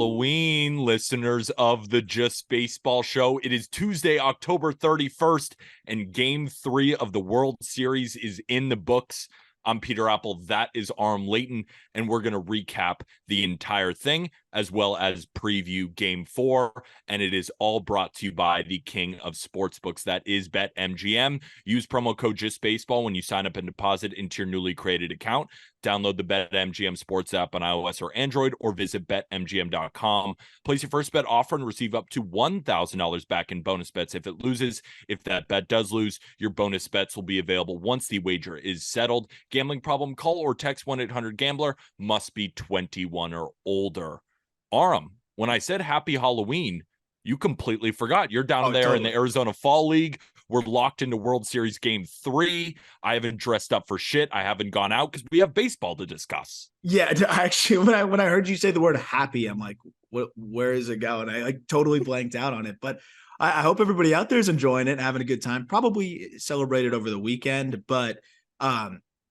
Halloween, listeners of the Just Baseball Show. It is Tuesday, October 31st, and Game 3 of the World Series is in the books. I'm Peter Apple. That is Aram Layton, and we're going to recap the entire thing as well as preview Game 4, and it is all brought to you by the king of sportsbooks. That is BetMGM. Use promo code JustBaseball when you sign up and deposit into your newly created account. Download the BetMGM Sports app on iOS or Android, or visit BetMGM.com. Place your first bet offer and receive up to $1,000 back in bonus bets if it loses. If that bet does lose, your bonus bets will be available once the wager is settled. Gambling problem? Call or text 1-800-GAMBLER. Must be 21 or older. Aram, when I said happy Halloween, you completely forgot. You're down there totally in the Arizona Fall League. We're locked into World Series Game 3. I haven't dressed up for shit. I haven't gone out because we have baseball to discuss. Yeah, actually, when I heard you say the word happy, I'm like, where is it going? I like totally blanked out on it. But I hope everybody out there is enjoying it and having a good time. Probably celebrated over the weekend, but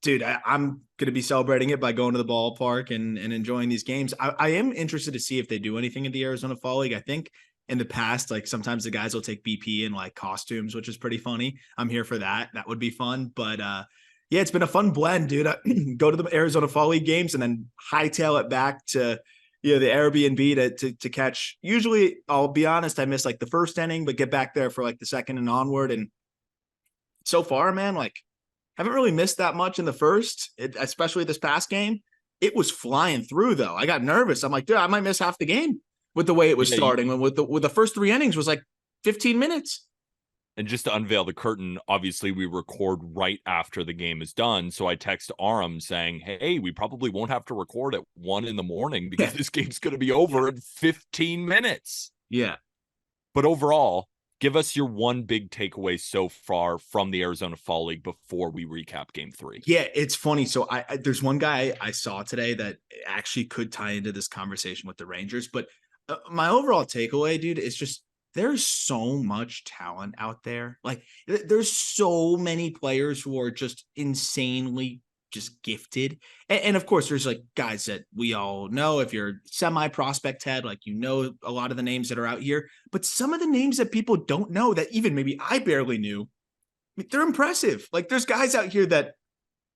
dude, I'm going to be celebrating it by going to the ballpark and enjoying these games. I am interested to see if they do anything in the Arizona Fall League. I think in the past, like sometimes the guys will take BP in like costumes, which is pretty funny. I'm here for that. That would be fun. But yeah, it's been a fun blend, dude. Go to the Arizona Fall League games and then hightail it back to the Airbnb to catch. Usually, I'll be honest, I miss like the first inning, but get back there for like the second and onward. And so far, man, like haven't really missed that much in the first, especially this past game. It was flying through though. I got nervous. I'm like, dude, I might miss half the game with the way it was starting. With the first 3 innings was like 15 minutes. And just to unveil the curtain, obviously we record right after the game is done. So I text Aram saying, hey, we probably won't have to record at 1 a.m. because this game's going to be over in 15 minutes. Yeah. But overall, give us your one big takeaway so far from the Arizona Fall League before we recap Game 3. Yeah, it's funny. So there's one guy I saw today that actually could tie into this conversation with the Rangers. But my overall takeaway, dude, is just there's so much talent out there. Like there's so many players who are just insanely just gifted. And of course, there's like guys that we all know. If you're semi-prospect head, like a lot of the names that are out here. But some of the names that people don't know that even maybe I barely knew, they're impressive. Like there's guys out here that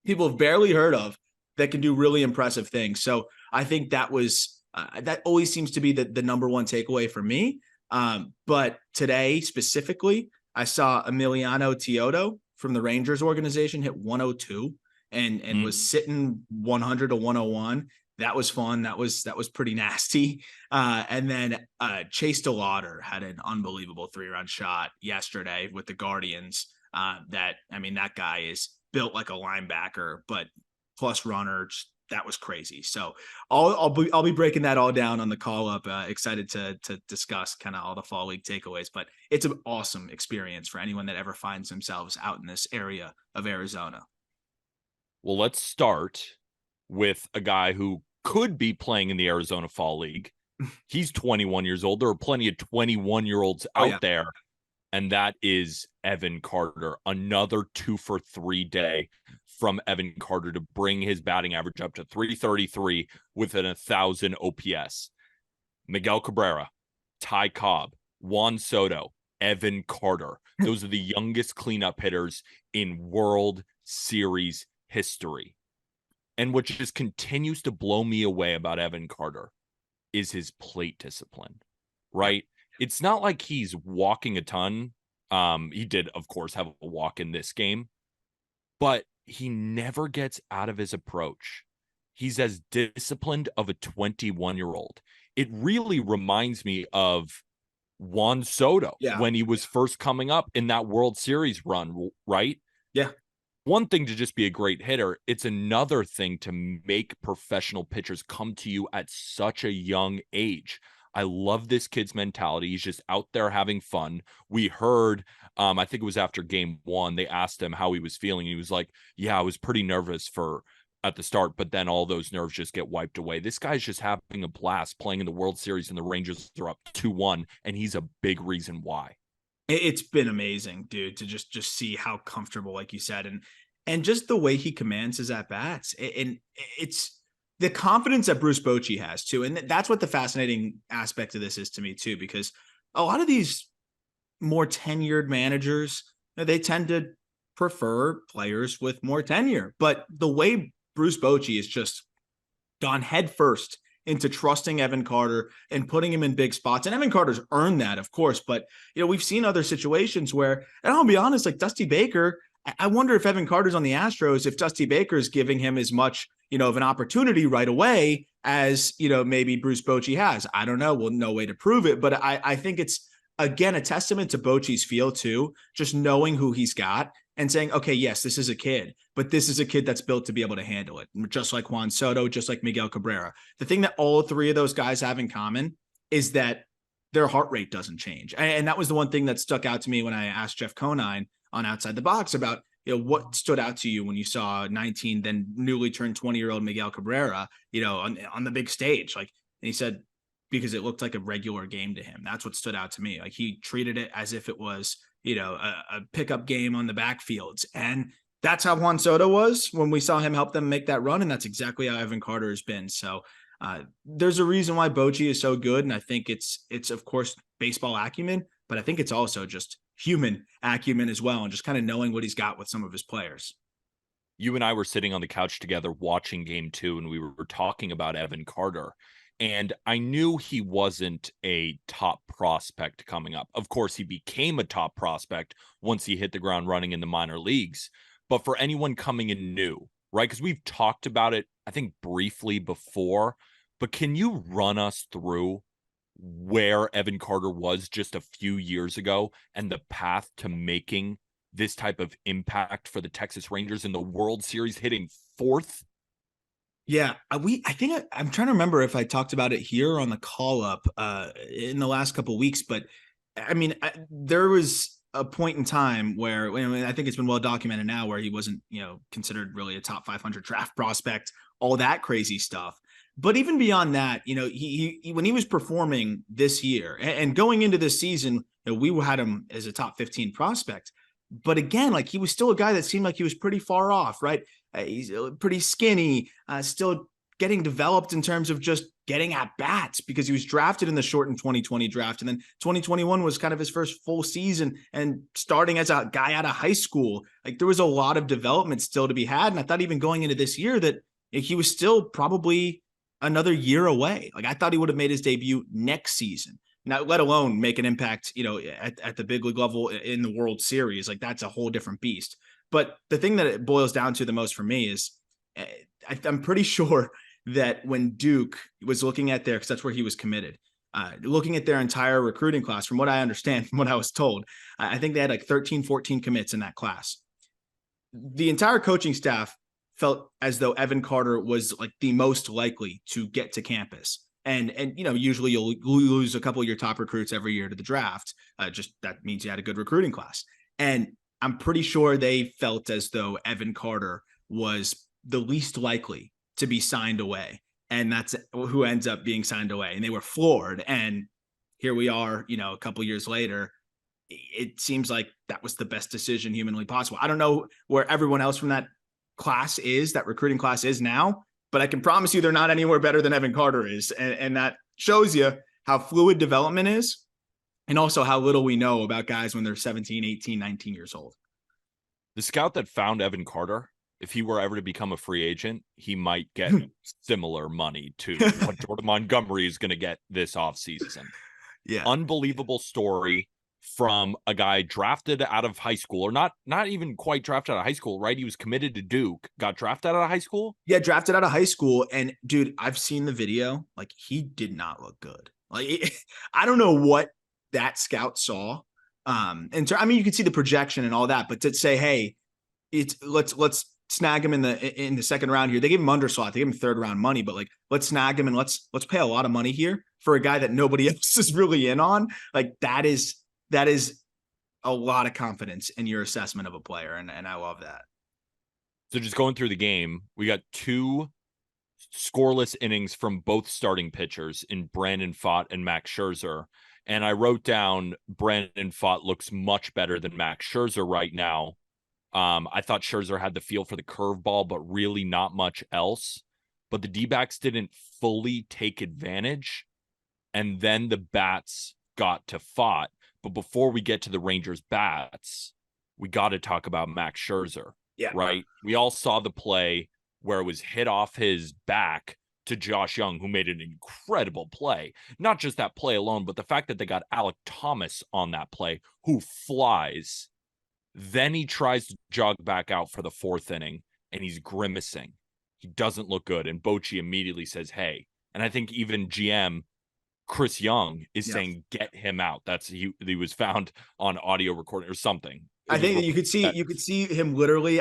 people have barely heard of that can do really impressive things. So I think that was that always seems to be the number one takeaway for me. But today specifically, I saw Emiliano Teodo from the Rangers organization hit 102 and was sitting 100 to 101. That was fun. That was pretty nasty. And then Chase DeLauder had an unbelievable 3-run shot yesterday with the Guardians. That guy is built like a linebacker, but plus runner. That was crazy. So I'll be breaking that all down on the call up. Excited to discuss kind of all the Fall League takeaways, but it's an awesome experience for anyone that ever finds themselves out in this area of Arizona. Well, let's start with a guy who could be playing in the Arizona Fall League. He's 21 years old. There are plenty of 21-year-olds out there, and that is Evan Carter. Another 2-for-3 day from Evan Carter to bring his batting average up to 333 with an 1,000 OPS. Miguel Cabrera, Ty Cobb, Juan Soto, Evan Carter. Those are the youngest cleanup hitters in World Series history. And what just continues to blow me away about Evan Carter is his plate discipline, right? It's not like he's walking a ton. He did, of course, have a walk in this game, but he never gets out of his approach. He's as disciplined of a 21-year-old. It really reminds me of Juan Soto when he was first coming up in that World Series run, right? Yeah. One thing to just be a great hitter, it's another thing to make professional pitchers come to you at such a young age. I love this kid's mentality. He's just out there having fun. We heard, I think it was after Game 1, they asked him how he was feeling. He was like, yeah, I was pretty nervous at the start, but then all those nerves just get wiped away. This guy's just having a blast playing in the World Series, and the Rangers are up 2-1, and he's a big reason why. It's been amazing, dude, to just see how comfortable, like you said, and just the way he commands his at-bats. And it's the confidence that Bruce Bochy has too. And that's what the fascinating aspect of this is to me too, because a lot of these more tenured managers, they tend to prefer players with more tenure. But the way Bruce Bochy has just gone headfirst into trusting Evan Carter and putting him in big spots. And Evan Carter's earned that, of course. But, we've seen other situations where, and I'll be honest, like Dusty Baker, I wonder if Evan Carter's on the Astros, if Dusty Baker's giving him as much, of an opportunity right away as, maybe Bruce Bochy has. I don't know. Well, no way to prove it. But I think it's, again, a testament to Bochy's feel too, just knowing who he's got and saying, okay, yes, this is a kid, but this is a kid that's built to be able to handle it. Just like Juan Soto, just like Miguel Cabrera. The thing that all three of those guys have in common is that their heart rate doesn't change. And that was the one thing that stuck out to me when I asked Jeff Conine on Outside the Box about, what stood out to you when you saw 19, then newly turned 20-year-old Miguel Cabrera, on the big stage. Like, and he said, because it looked like a regular game to him. That's what stood out to me. Like, he treated it as if it was, a pickup game on the backfields. And that's how Juan Soto was when we saw him help them make that run. And that's exactly how Evan Carter has been. So there's a reason why Bochy is so good. And I think it's of course baseball acumen, but I think it's also just human acumen as well. And just kind of knowing what he's got with some of his players. You and I were sitting on the couch together watching game 2, and we were talking about Evan Carter. And I knew he wasn't a top prospect coming up. Of course, he became a top prospect once he hit the ground running in the minor leagues. But for anyone coming in new, right? Because we've talked about it, I think, briefly before. But can you run us through where Evan Carter was just a few years ago and the path to making this type of impact for the Texas Rangers in the World Series, hitting 4th? Yeah, I'm trying to remember if I talked about it here on the call up in the last couple of weeks, but I mean, there was a point in time where, I think it's been well documented now, where he wasn't, considered really a top 500 draft prospect, all that crazy stuff. But even beyond that, he when he was performing this year and going into this season, we had him as a top 15 prospect. But again, like, he was still a guy that seemed like he was pretty far off, right? He's pretty skinny, still getting developed in terms of just getting at bats, because he was drafted in the shortened 2020 draft. And then 2021 was kind of his first full season and starting as a guy out of high school. Like, there was a lot of development still to be had. And I thought even going into this year that he was still probably another year away. Like, I thought he would have made his debut next season. Now, let alone make an impact, at the big league level in the World Series. Like, that's a whole different beast. But the thing that it boils down to the most for me is I'm pretty sure that when Duke was looking at because that's where he was committed, looking at their entire recruiting class, from what I understand, from what I was told, I think they had like 13, 14 commits in that class. The entire coaching staff felt as though Evan Carter was like the most likely to get to campus. And usually you'll lose a couple of your top recruits every year to the draft. Just that means you had a good recruiting class. And I'm pretty sure they felt as though Evan Carter was the least likely to be signed away. And that's who ends up being signed away. And they were floored. And here we are, a couple years later. It seems like that was the best decision humanly possible. I don't know where everyone else from that class is, that recruiting class is now, but I can promise you they're not anywhere better than Evan Carter is. And that shows you how fluid development is, and also how little we know about guys when they're 17, 18, 19 years old. The scout that found Evan Carter, if he were ever to become a free agent, he might get similar money to what Jordan Montgomery is going to get this offseason. Yeah. Unbelievable story from a guy drafted out of high school, or not even quite drafted out of high school, right? He was committed to Duke, got drafted out of high school. Yeah, drafted out of high school. And dude, I've seen the video. Like, he did not look good. Like, I don't know what that scout saw. And so, I mean, you can see the projection and all that, but to say, hey, let's snag him in the second round here. They gave him underslot. They gave him 3rd round money, but like, let's snag him and let's pay a lot of money here for a guy that nobody else is really in on. Like, that is a lot of confidence in your assessment of a player. And I love that. So just going through the game, we got 2 scoreless innings from both starting pitchers in Brandon Pfaadt and Max Scherzer. And I wrote down Brandon Pfaadt looks much better than Max Scherzer right now. I thought Scherzer had the feel for the curveball, but really not much else. but the D-backs didn't fully take advantage. And then the bats got to Pfaadt. But before we get to the Rangers bats, we got to talk about Max Scherzer. Yeah. Right. We all saw the play where it was hit off his back to Josh Young, who made an incredible play. Not just that play alone, but the fact that they got Alec Thomas on that play, who flies. Then he tries to jog back out for the 4th inning, and he's grimacing. He doesn't look good. And Bochy immediately says, hey. And I think even GM Chris Young is saying, get him out. He was found on audio recording or something. I think that you could see him literally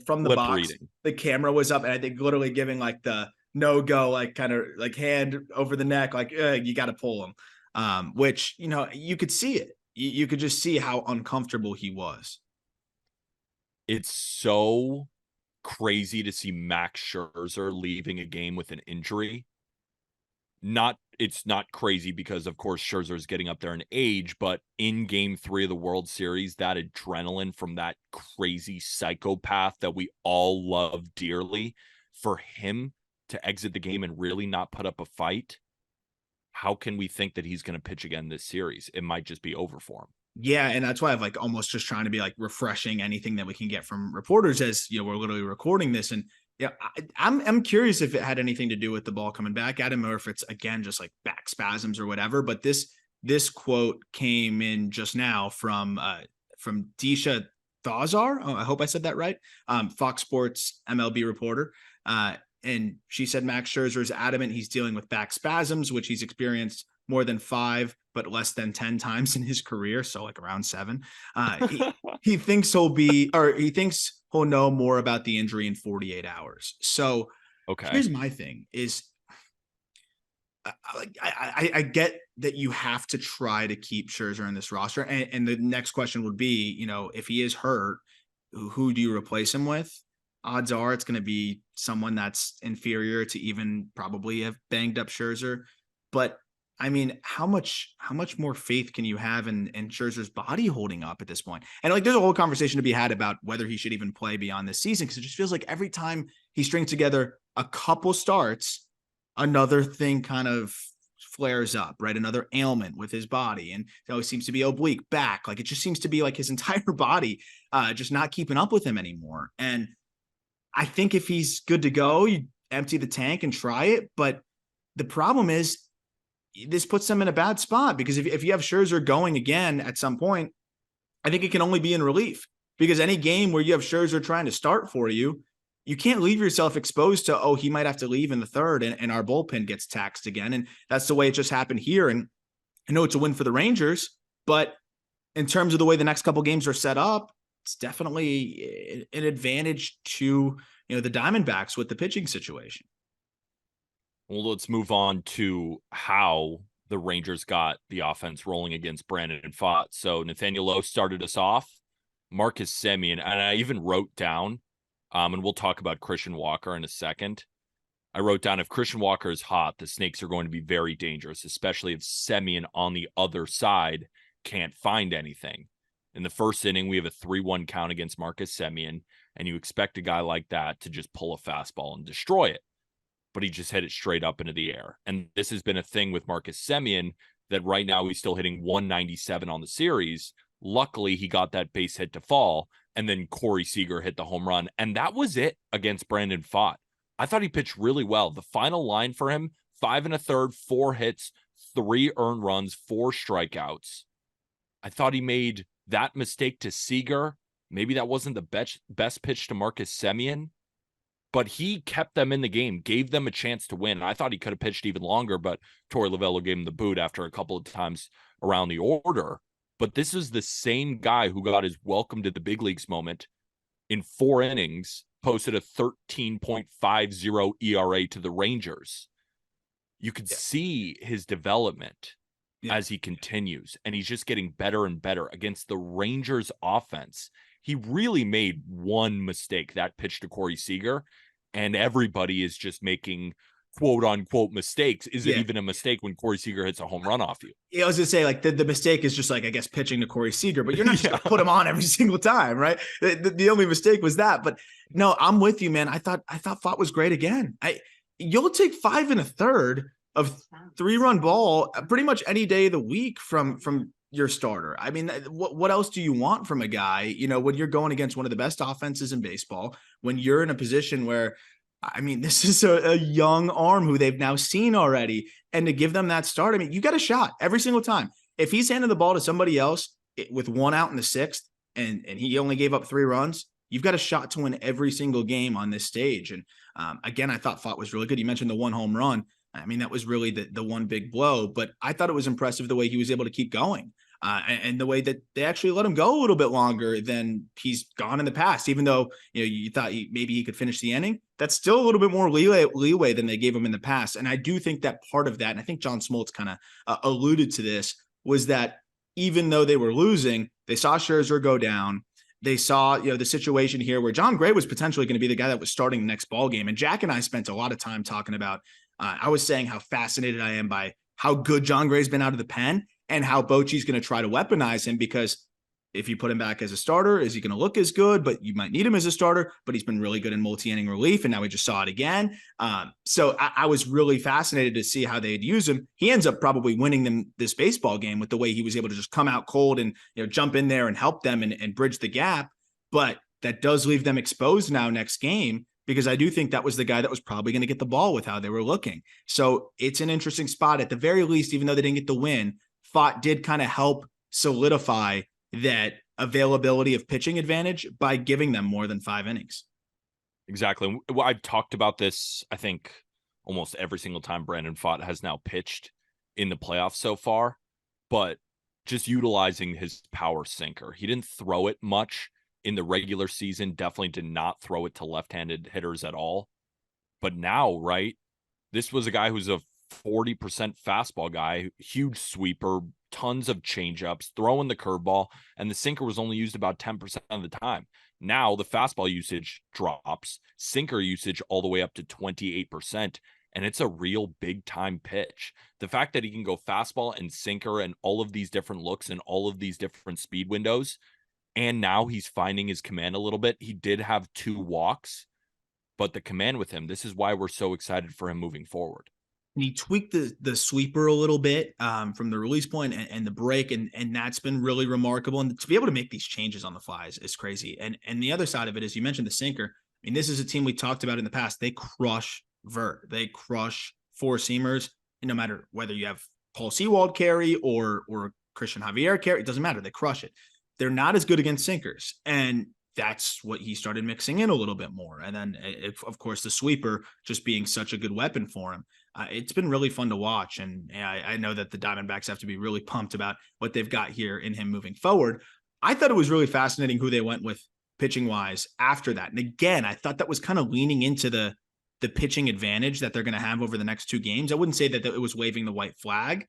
from the box. Reading. The camera was up, and I think literally giving like the no-go, like kind of like hand over the neck, like you got to pull him. Which, you know, you could see it. You could just see how uncomfortable he was. It's so crazy to see Max Scherzer leaving a game with an injury. It's not crazy because, of course, Scherzer is getting up there in age, but in Game 3 of the World Series, that adrenaline from that crazy psychopath that we all love dearly, for him to exit the game and really not put up a fight, how can we think that he's going to pitch again this series? It might just be over for him. Yeah, and that's why I've like almost just trying to be like refreshing anything that we can get from reporters as, you know, we're literally recording this. And yeah, I'm curious if it had anything to do with the ball coming back at him, or if it's again just like back spasms or whatever. But this quote came in just now from Disha Thazar. Oh, I hope I said that right. Fox Sports MLB reporter. And she said Max Scherzer is adamant he's dealing with back spasms, which he's experienced more than 5, but less than 10 times in his career. So like around 7. He thinks he thinks he'll know more about the injury in 48 hours. So here's my thing is I get that you have to try to keep Scherzer in this roster. And the next question would be, you know, if he is hurt, who do you replace him with? Odds are it's going to be someone that's inferior to even probably have banged up Scherzer. But I mean, how much more faith can you have in Scherzer's body holding up at this point? And like, there's a whole conversation to be had about whether he should even play beyond this season, because it just feels like every time he strings together a couple starts, another thing kind of flares up, right? Another ailment with his body, and it always seems to be oblique back. Like, it just seems to be like his entire body just not keeping up with him anymore. And I think if he's good to go, you empty the tank and try it. But the problem is, this puts them in a bad spot, because if you have Scherzer going again at some point, I think it can only be in relief, because any game where you have Scherzer trying to start for you, you can't leave yourself exposed to, oh, he might have to leave in the 3rd and our bullpen gets taxed again. And that's the way it just happened here. And I know it's a win for the Rangers, but in terms of the way the next couple games are set up, it's definitely an advantage to, you know, the Diamondbacks with the pitching situation. Well, let's move on to how the Rangers got the offense rolling against Brandon and Pfaadt. So Nathaniel Lowe started us off, Marcus Semien, and I even wrote down, and we'll talk about Christian Walker in a second. I wrote down, if Christian Walker is hot, the Snakes are going to be very dangerous, especially if Semien on the other side can't find anything. In the first inning, we have a 3-1 count against Marcus Semien, and you expect a guy like that to just pull a fastball and destroy it. But he just hit it straight up into the air. And this has been a thing with Marcus Semien, that right now he's still hitting 197 on the series. Luckily, he got that base hit to fall, and then Corey Seager hit the home run. And that was it against Brandon Pfaadt. I thought he pitched really well. The final line for him, 5 1/3, 4 hits, 3 earned runs, 4 strikeouts. I thought he made that mistake to Seager. Maybe that wasn't the best pitch to Marcus Semien, but he kept them in the game, gave them a chance to win. I thought he could have pitched even longer, but Torey Lovullo gave him the boot after a couple of times around the order. But this is the same guy who got his welcome to the big leagues moment in 4 innings, posted a 13.50 ERA to the Rangers. You could see his development as he continues, and he's just getting better and better against the Rangers offense. He really made one mistake, that pitch to Corey Seager, and everybody is just making quote unquote mistakes. Is it even a mistake when Corey Seager hits a home run off you? Yeah, I was gonna say, like, the mistake is just like, I guess, pitching to Corey Seager, but you're not just gonna put him on every single time, right? The only mistake was that. But no, I'm with you, man. I thought Pfaadt was great again. you'll take 5 1/3 of 3-run ball pretty much any day of the week from your starter. I mean, what else do you want from a guy, when you're going against one of the best offenses in baseball, when you're in a position where, I mean, this is a young arm who they've now seen already, and to give them that start, I mean, you got a shot every single time. If he's handing the ball to somebody else with 1 out in the 6th and he only gave up 3 runs, you've got a shot to win every single game on this stage. And again, I thought Pfaadt was really good. You mentioned the 1 home run. I mean, that was really the one big blow, but I thought it was impressive the way he was able to keep going. And the way that they actually let him go a little bit longer than he's gone in the past, even though you thought maybe he could finish the inning. That's still a little bit more leeway than they gave him in the past. And I do think that part of that, and I think John Smoltz kind of alluded to this, was that even though they were losing, they saw Scherzer go down. They saw the situation here where Jon Gray was potentially going to be the guy that was starting the next ball game. And Jack and I spent a lot of time talking about. I was saying how fascinated I am by how good Jon Gray's been out of the pen, and how Bochy's going to try to weaponize him, because if you put him back as a starter, is he going to look as good? But you might need him as a starter, but he's been really good in multi-inning relief, and now we just saw it again. So I was really fascinated to see how they'd use him. He ends up probably winning them this baseball game with the way he was able to just come out cold and jump in there and help them and bridge the gap. But that does leave them exposed now next game, because I do think that was the guy that was probably going to get the ball with how they were looking. So it's an interesting spot. At the very least, even though they didn't get the win, Pfaadt did kind of help solidify that availability of pitching advantage by giving them more than 5 innings. Exactly. I've talked about this, I think, almost every single time Brandon Pfaadt has now pitched in the playoffs so far, but just utilizing his power sinker. He didn't throw it much in the regular season, definitely did not throw it to left-handed hitters at all. But now, right, this was a guy who's a 40% fastball guy, huge sweeper, tons of changeups, throwing the curveball, and the sinker was only used about 10% of the time. Now the fastball usage drops, sinker usage all the way up to 28%, and it's a real big time pitch. The fact that he can go fastball and sinker and all of these different looks and all of these different speed windows, and now he's finding his command a little bit. He did have 2 walks, but the command with him, this is why we're so excited for him moving forward. And he tweaked the sweeper a little bit from the release point and the break, and that's been really remarkable. And to be able to make these changes on the fly is crazy. And the other side of it is, you mentioned the sinker. I mean, this is a team we talked about in the past. They crush vert. They crush 4-seamers. And no matter whether you have Paul Sewald carry or Christian Javier carry, it doesn't matter. They crush it. They're not as good against sinkers. And that's what he started mixing in a little bit more. And then, of course, the sweeper just being such a good weapon for him. It's been really fun to watch. And I know that the Diamondbacks have to be really pumped about what they've got here in him moving forward. I thought it was really fascinating who they went with pitching wise after that. And again, I thought that was kind of leaning into the pitching advantage that they're going to have over the next 2 games. I wouldn't say that it was waving the white flag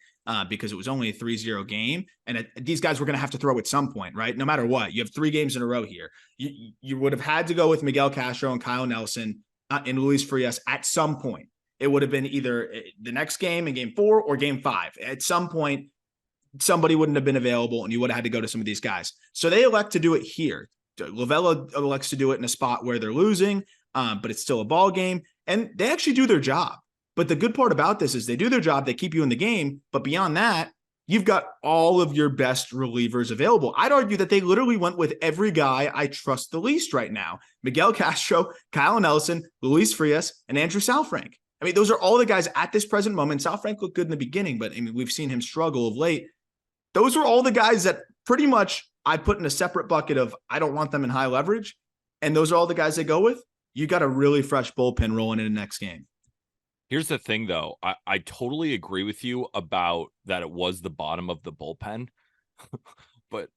because it was only a 3-0 game. And these guys were going to have to throw at some point, right? No matter what, you have 3 games in a row here. You would have had to go with Miguel Castro and Kyle Nelson and Luis Frias at some point. It would have been either the next game in game 4 or game 5. At some point, somebody wouldn't have been available and you would have had to go to some of these guys. So they elect to do it here. Lovella elects to do it in a spot where they're losing, but it's still a ball game. And they actually do their job. But the good part about this is they do their job. They keep you in the game. But beyond that, you've got all of your best relievers available. I'd argue that they literally went with every guy I trust the least right now. Miguel Castro, Kyle Nelson, Luis Frias, and Andrew Saalfrank. I mean, those are all the guys at this present moment. Saalfrank looked good in the beginning, but I mean, we've seen him struggle of late. Those are all the guys that pretty much I put in a separate bucket of I don't want them in high leverage. And those are all the guys they go with. You got a really fresh bullpen rolling in the next game. Here's the thing, though. I totally agree with you about that it was the bottom of the bullpen. But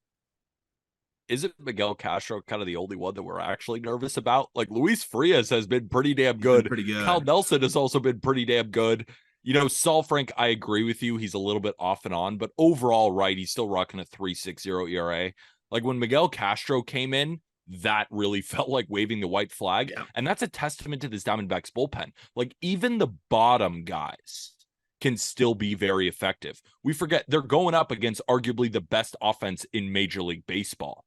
isn't Miguel Castro kind of the only one that we're actually nervous about? Like, Luis Frias has been pretty damn good. Pretty good. Kyle Nelson has also been pretty damn good. Saalfrank, I agree with you. He's a little bit off and on, but overall, right, he's still rocking a 3.60 ERA. Like, when Miguel Castro came in, that really felt like waving the white flag. Yeah. And that's a testament to this Diamondbacks bullpen. Like, even the bottom guys can still be very effective. We forget they're going up against arguably the best offense in Major League Baseball.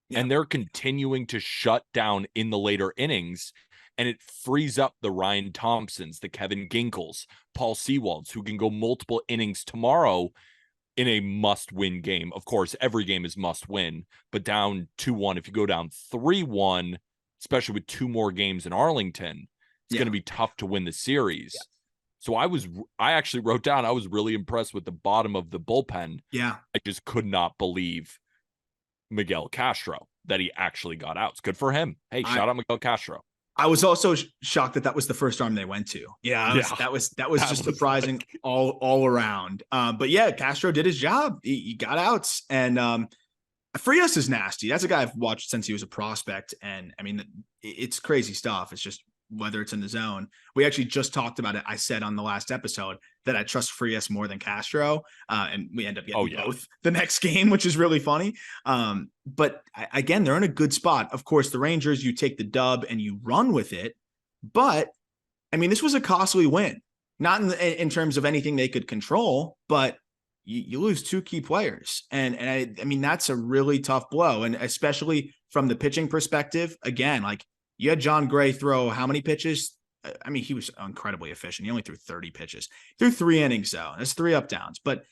Yeah. And they're continuing to shut down in the later innings. and it frees up the Ryan Thompsons, the Kevin Ginkles, Paul Sewalds, who can go multiple innings tomorrow in a must-win game. Of course, every game is must-win, but down 2-1, if you go down 3-1, especially with 2 more games in Arlington, it's going to be tough to win the series. Yeah. So I actually wrote down, I was really impressed with the bottom of the bullpen. Yeah. I just could not believe Miguel Castro, that he actually got outs. Good for him. Hey, shout out Miguel Castro. I was also shocked that was the first arm they went to. That was just surprising all around. But yeah, Castro did his job. He got outs, and Frias is nasty. That's a guy I've watched since he was a prospect, and I mean, it's crazy stuff. It's just whether it's in the zone. We actually just talked about it. I said on the last episode that I trust Frias more than Castro, and we end up getting both the next game, which is really funny. But again, they're in a good spot. Of course, the Rangers, you take the dub and you run with it. But I mean, this was a costly win, not in terms of anything they could control, but you lose 2 key players. And I mean, that's a really tough blow. And especially from the pitching perspective, again, like, you had Jon Gray throw how many pitches? I mean, he was incredibly efficient. He only threw 30 pitches. Threw 3 innings, though. That's 3 up downs. But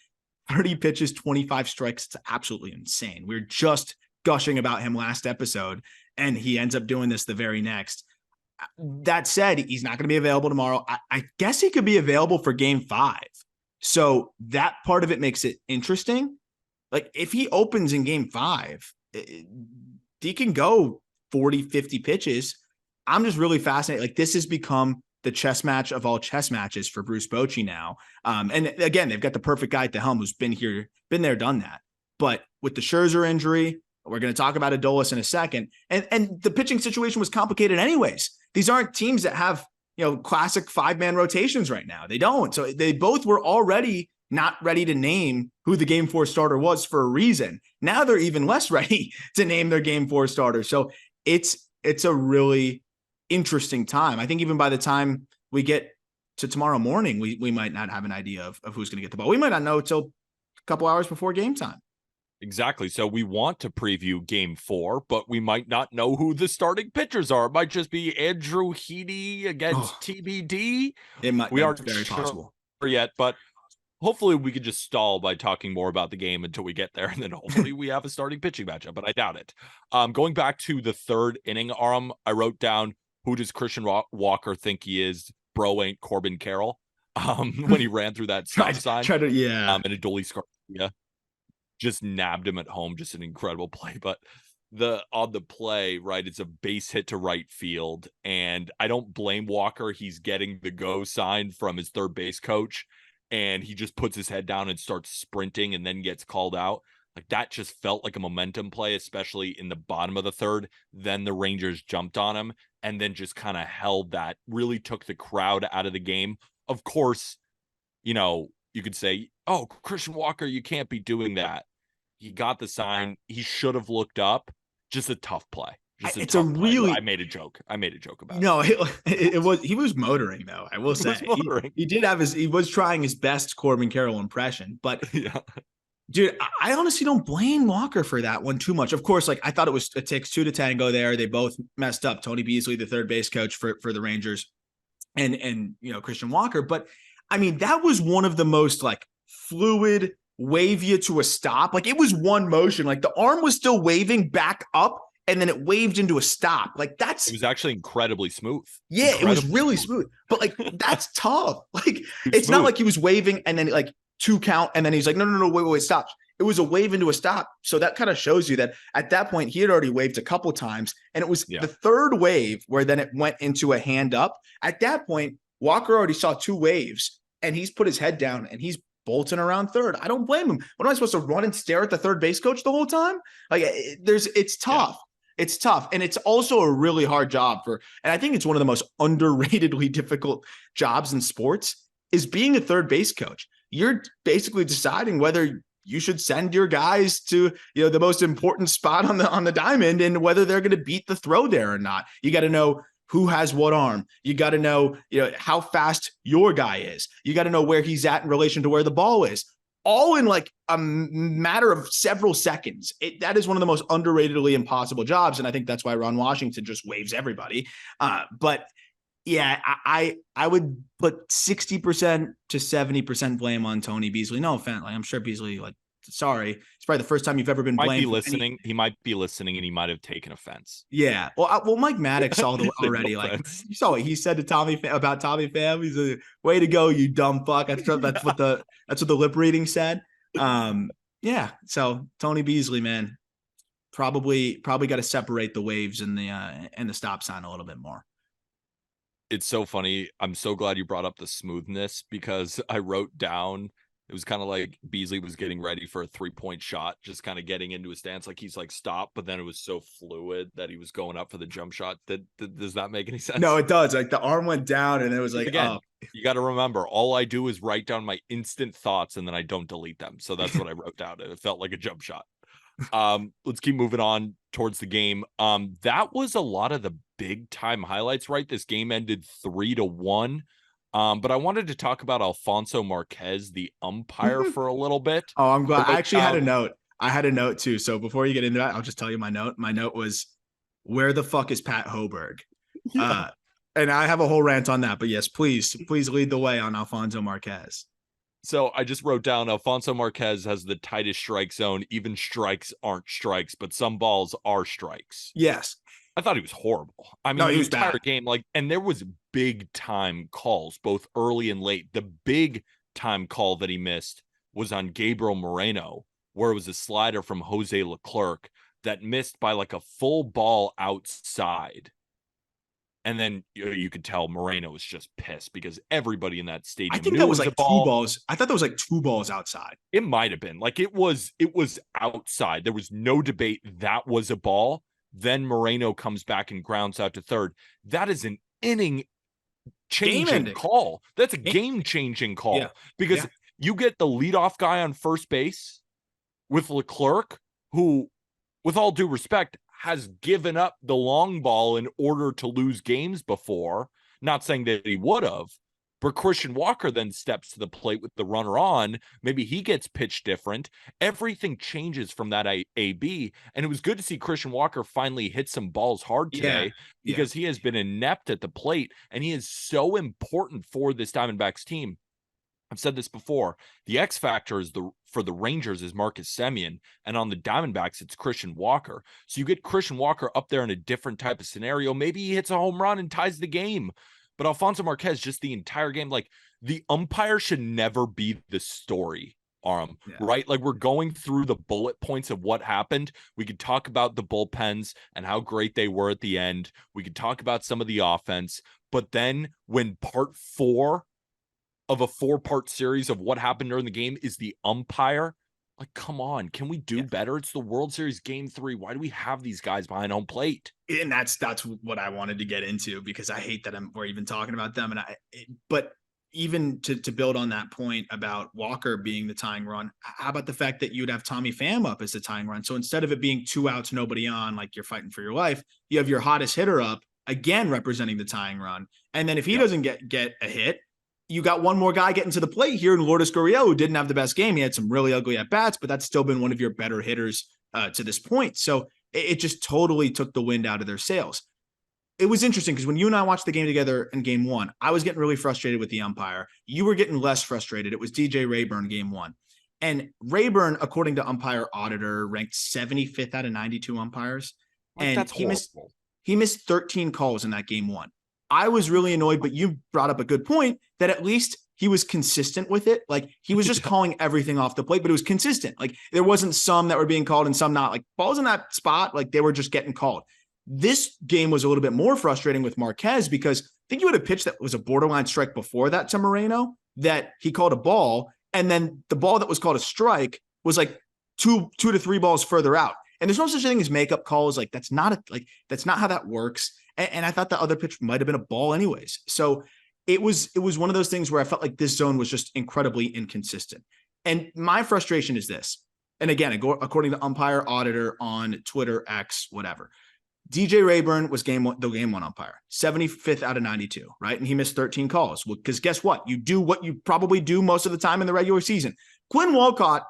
30 pitches, 25 strikes, it's absolutely insane. We were just gushing about him last episode, and he ends up doing this the very next. That said, he's not going to be available tomorrow. I guess he could be available for game 5. So that part of it makes it interesting. Like, if he opens in game 5, he can go 40, 50 pitches. I'm just really fascinated. Like, this has become the chess match of all chess matches for Bruce Bochy now. And again, they've got the perfect guy at the helm who's been there, done that. But with the Scherzer injury, we're going to talk about Adolis in a second. And the pitching situation was complicated anyways. These aren't teams that have, classic 5-man rotations right now. They don't. So they both were already not ready to name who the game 4 starter was for a reason. Now they're even less ready to name their game 4 starter. So it's a really interesting time. I think even by the time we get to tomorrow morning, we might not have an idea of who's going to get the ball. We might not know till a couple hours before game time. Exactly. So we want to preview game 4, but we might not know who the starting pitchers are. It might just be Andrew Heaney against TBD. It might. We aren't very possible yet, but hopefully we could just stall by talking more about the game until we get there, and then hopefully we have a starting pitching matchup, but I doubt it. Going back to the 3rd inning, Aram, I wrote down, who does Christian Walker think he is? Bro ain't Corbin Carroll. When he ran through that stop sign. And Adolis Garcia just nabbed him at home. Just an incredible play. But on the play, right, it's a base hit to right field, and I don't blame Walker. He's getting the go sign from his third base coach, and he just puts his head down and starts sprinting and then gets called out. Like, that just felt like a momentum play, especially in the bottom of the 3rd. Then the Rangers jumped on him and then just kind of held that, really took the crowd out of the game. Of course, you could say, oh, Christian Walker, you can't be doing that. He got the sign. He should have looked up. Just a tough play. I made a joke. About it. No, he was motoring, though. I will say he was trying his best Corbin Carroll impression, but yeah. Dude, I honestly don't blame Walker for that one too much. Of course, like, I thought it takes 2 to tango there. They both messed up. Tony Beasley, the third base coach for the Rangers, and Christian Walker. But I mean, that was one of the most like fluid, wave you to a stop. Like, it was one motion. Like, the arm was still waving back up, and then it waved into a stop. Like, it was actually incredibly smooth. Yeah, it was really smooth. But like, that's tough. Like, it's not like he was waving and then like 2 count, and then he's like, no, wait, stop. It was a wave into a stop. So that kind of shows you that at that point, he had already waved a couple times, and it was the 3rd wave where then it went into a hand up. At that point, Walker already saw 2 waves, and he's put his head down, and he's bolting around 3rd. I don't blame him. What am I supposed to run and stare at the third base coach the whole time? Like, it's tough. Yeah. It's tough. And it's also a really hard job and I think it's one of the most underratedly difficult jobs in sports is being a third base coach. You're basically deciding whether you should send your guys to, the most important spot on the diamond and whether they're going to beat the throw there or not. You got to know who has what arm. You got to know, how fast your guy is. You got to know where he's at in relation to where the ball is. all in like a matter of several seconds. That is one of the most underratedly impossible jobs. And I think that's why Ron Washington just waves everybody. But yeah, I would put 60% to 70% blame on Tony Beasley. No offense. Like, I'm sure Beasley, like, sorry. It's probably the first time you've ever been blamed. He might be listening and he might have taken offense. Yeah. Well, Mike Maddox saw the already. No, like, you saw what he said to Tommy about Tommy Pham. He's a way to go, you dumb fuck. That's what the lip reading said. Yeah. So Tony Beasley, man, probably got to separate the waves and the stop sign a little bit more. It's so funny. I'm so glad you brought up the smoothness, because I wrote down, it was kind of like Beasley was getting ready for a 3-point shot, just kind of getting into a stance. Like he's like, stop. But then it was so fluid that he was going up for the jump shot. Does that make any sense? No, it does. Like the arm went down and it was like, again, you got to remember, all I do is write down my instant thoughts and then I don't delete them. So that's what I wrote down. And it felt like a jump shot. Let's keep moving on towards the game. That was a lot of the big time highlights, right? This game ended 3-1. But I wanted to talk about Alfonso Marquez, the umpire, for a little bit. Oh, I'm glad. I actually had a note. I had a note too. So before you get into that, I'll just tell you my note. My note was, where the fuck is Pat Hoberg? Yeah. And I have a whole rant on that. But yes, please lead the way on Alfonso Marquez. So I just wrote down, Alfonso Marquez has the tightest strike zone. Even strikes aren't strikes, but some balls are strikes. Yes. I thought he was horrible. I mean, the entire game, like, and there was big time calls, both early and late. The big time call that he missed was on Gabriel Moreno, where it was a slider from Jose Leclerc that missed by like a full ball outside. And then you could tell Moreno was just pissed because everybody in that stadium, I think that was like 2 balls. I thought that was like 2 balls outside. It might have been. Like it was outside. There was no debate that was a ball. Then Moreno comes back and grounds out to third. That is an inning-changing call. That's a game-changing call. Because you get the leadoff guy on first base with Leclerc, who, with all due respect, has given up the long ball in order to lose games before. Not saying that he would have, but Christian Walker then steps to the plate with the runner on. Maybe he gets pitched different. Everything changes from that AB. And it was good to see Christian Walker finally hit some balls hard today, because he has been inept at the plate and he is so important for this Diamondbacks team. I've said this before. The X factor for the Rangers is Marcus Semien, and on the Diamondbacks, it's Christian Walker. So you get Christian Walker up there in a different type of scenario. Maybe he hits a home run and ties the game. But Alfonso Marquez, just the entire game, like the umpire should never be the story, right? Like we're going through the bullet points of what happened. We could talk about the bullpens and how great they were at the end. We could talk about some of the offense. But then when part 4 of a 4-part series of what happened during the game is the umpire, like, come on, can we do better? It's the World Series Game 3. Why do we have these guys behind home plate? And that's what I wanted to get into, because I hate that we're even talking about them. But even to build on that point about Walker being the tying run, how about the fact that you'd have Tommy Pham up as the tying run? So instead of it being 2 outs, nobody on, like you're fighting for your life, you have your hottest hitter up, again representing the tying run. And then if he doesn't get a hit, you got one more guy getting to the plate here in Lourdes Gurriel, who didn't have the best game. He had some really ugly at-bats, but that's still been one of your better hitters to this point. So it just totally took the wind out of their sails. It was interesting because when you and I watched the game together in game 1, I was getting really frustrated with the umpire. You were getting less frustrated. It was DJ Rayburn game 1. And Rayburn, according to Umpire Auditor, ranked 75th out of 92 umpires. And that's he missed 13 calls in that game 1. I was really annoyed, but you brought up a good point that at least he was consistent with it. Like he was just calling everything off the plate, but it was consistent. Like there wasn't some that were being called and some not. Like balls in that spot, like they were just getting called. This game was a little bit more frustrating with Marquez, because I think you had a pitch that was a borderline strike before that to Moreno that he called a ball. And then the ball that was called a strike was like two to 3 balls further out. And there's no such thing as makeup calls. Like that's not how that works. And I thought the other pitch might have been a ball anyways. So it was one of those things where I felt like this zone was just incredibly inconsistent. And my frustration is this. And again, according to Umpire Auditor on Twitter, X, whatever, DJ Rayburn was the game 1 umpire, 75th out of 92, right? And he missed 13 calls. Well, because guess what? You do what you probably do most of the time in the regular season. Quinn Walcott,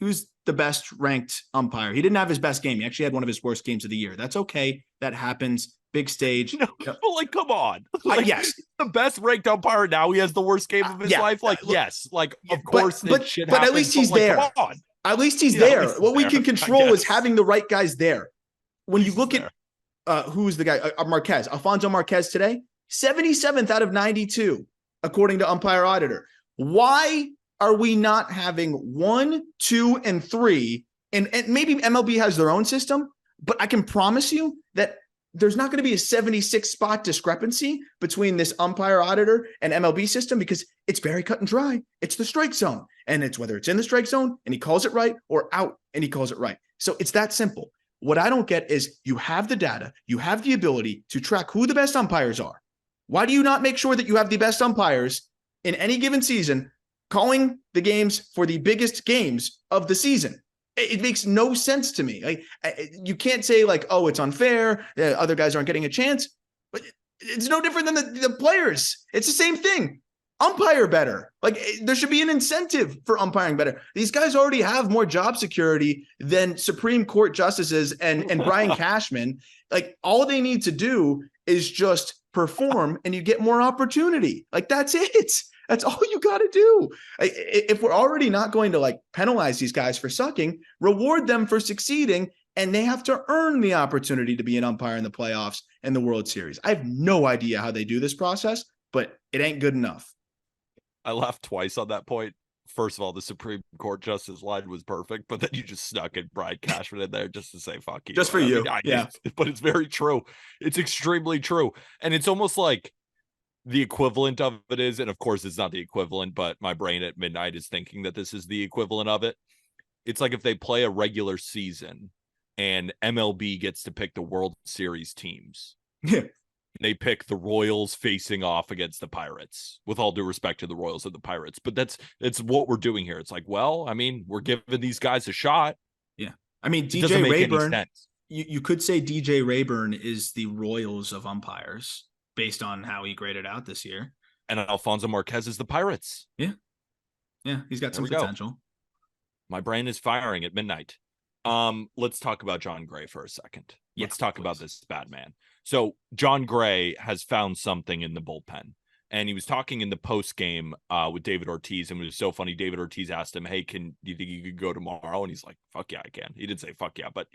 who's the best ranked umpire. He didn't have his best game. He actually had one of his worst games of the year. That's okay. That happens. Big stage. No, like, come on. Like, yes. The best ranked umpire now. He has the worst game of his life. Like, yes. Like, of course, but shit but happens, at least he's there. Come on. At least he's there. What we can control is having the right guys there. When you look at who's the guy, Marquez, Alfonso Marquez today, 77th out of 92, according to Umpire Auditor. Why are we not having 1, 2, and 3? And maybe MLB has their own system, but I can promise you that there's not going to be a 76 spot discrepancy between this Umpire Auditor and MLB system because it's very cut and dry. It's the strike zone. And it's whether it's in the strike zone and he calls it right or out and he calls it right. So it's that simple. What I don't get is you have the data, you have the ability to track who the best umpires are. Why do you not make sure that you have the best umpires in any given season calling the games for the biggest games of the season? It makes no sense to me. Like, you can't say like, oh, it's unfair. Other guys aren't getting a chance, but it's no different than the players. It's the same thing. Umpire better. Like, there should be an incentive for umpiring better. These guys already have more job security than Supreme Court justices and Brian Cashman. Like, all they need to do is just perform and you get more opportunity. Like, that's it. That's all you got to do. If we're already not going to like penalize these guys for sucking, reward them for succeeding, and they have to earn the opportunity to be an umpire in the playoffs and the World Series. I have no idea how they do this process, but it ain't good enough. I laughed twice on that point. First of all, the Supreme Court justice line was perfect, but then you just snuck in Brian Cashman in there just to say fuck you. Just for you. Yeah. But it's very true. It's extremely true. And it's almost like the equivalent of it is, and of course it's not the equivalent, but my brain at midnight is thinking that this is the equivalent of it. It's like if they play a regular season and MLB gets to pick the World Series teams. Yeah. They pick the Royals facing off against the Pirates, with all due respect to the Royals and the Pirates. But that's what we're doing here. It's like, well, I mean, we're giving these guys a shot. Yeah. I mean, DJ Rayburn, you could say DJ Rayburn is the Royals of umpires based on how he graded out this year. And Alfonso Marquez is the Pirates. Yeah. Yeah, he's got some potential. My brain is firing at midnight. Let's talk about Jon Gray for a second. Let's talk about this bad man. So Jon Gray has found something in the bullpen, and he was talking in the post game with David Ortiz, and it was so funny. David Ortiz asked him, "Hey, do you think you could go tomorrow?" And he's like, "Fuck yeah, I can." He didn't say "fuck yeah," but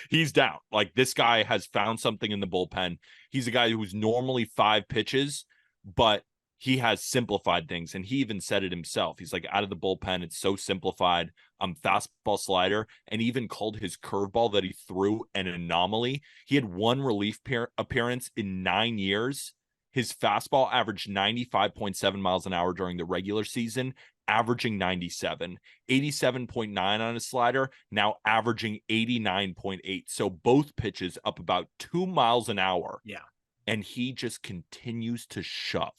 he's down. Like, this guy has found something in the bullpen. He's a guy who's normally 5 pitches, but he has simplified things, and he even said it himself. He's like, out of the bullpen, it's so simplified. Fastball, slider, and even called his curveball that he threw an anomaly. He had 1 relief appearance in 9 years. His fastball averaged 95.7 miles an hour during the regular season, averaging 97, 87.9 on his slider, now averaging 89.8. So both pitches up about 2 miles an hour. Yeah. And he just continues to shove.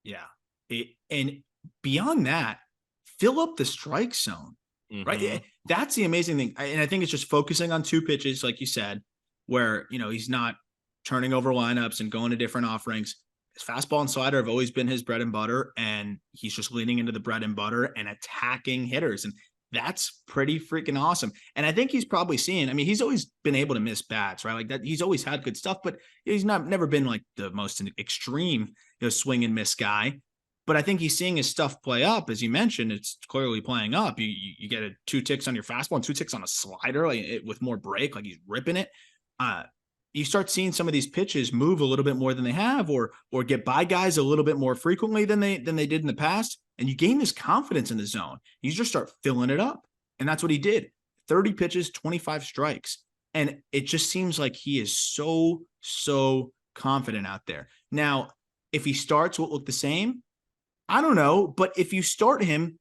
Yeah. And beyond that, fill up the strike zone, right? That's the amazing thing. And I think it's just focusing on 2 pitches, like you said, where, he's not turning over lineups and going to different offerings. His fastball and slider have always been his bread and butter, and he's just leaning into the bread and butter and attacking hitters. And that's pretty freaking awesome. And I think he's probably seeing, he's always been able to miss bats, right? Like that, he's always had good stuff, but he's never been like the most extreme, swing and miss guy. But I think he's seeing his stuff play up. As you mentioned, it's clearly playing up. You get 2 ticks on your fastball and 2 ticks on a slider, with more break, like he's ripping it. You start seeing some of these pitches move a little bit more than they have, or get by guys a little bit more frequently than they did in the past. And you gain this confidence in the zone. You just start filling it up. And that's what he did. 30 pitches, 25 strikes. And it just seems like he is so confident out there. Now, if he starts, will it look the same? I don't know, but if you start him,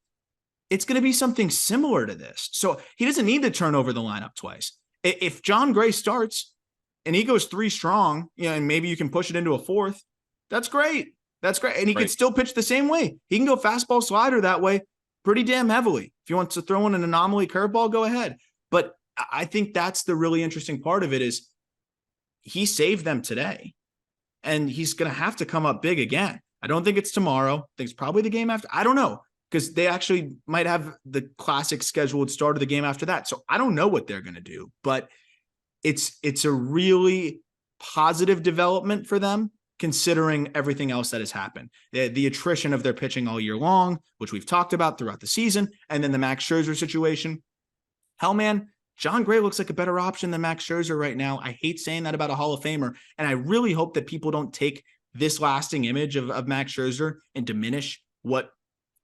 it's going to be something similar to this. So he doesn't need to turn over the lineup twice. If Jon Gray starts and he goes 3 strong, and maybe you can push it into a 4th, that's great. That's great. And he can still pitch the same way. He can go fastball slider that way pretty damn heavily. If he wants to throw in an anomaly curveball, go ahead. But I think that's the really interesting part of it is he saved them today, and he's going to have to come up big again. I don't think it's tomorrow. I think it's probably the game after. I don't know. because they actually might have the classic scheduled start of the game after that. So I don't know what they're going to do, but it's a really positive development for them considering everything else that has happened. The attrition of their pitching all year long, which we've talked about throughout the season, and then the Max Scherzer situation. Hell, man, Jon Gray looks like a better option than Max Scherzer right now. I hate saying that about a Hall of Famer, and I really hope that people don't take this lasting image of Max Scherzer and diminish what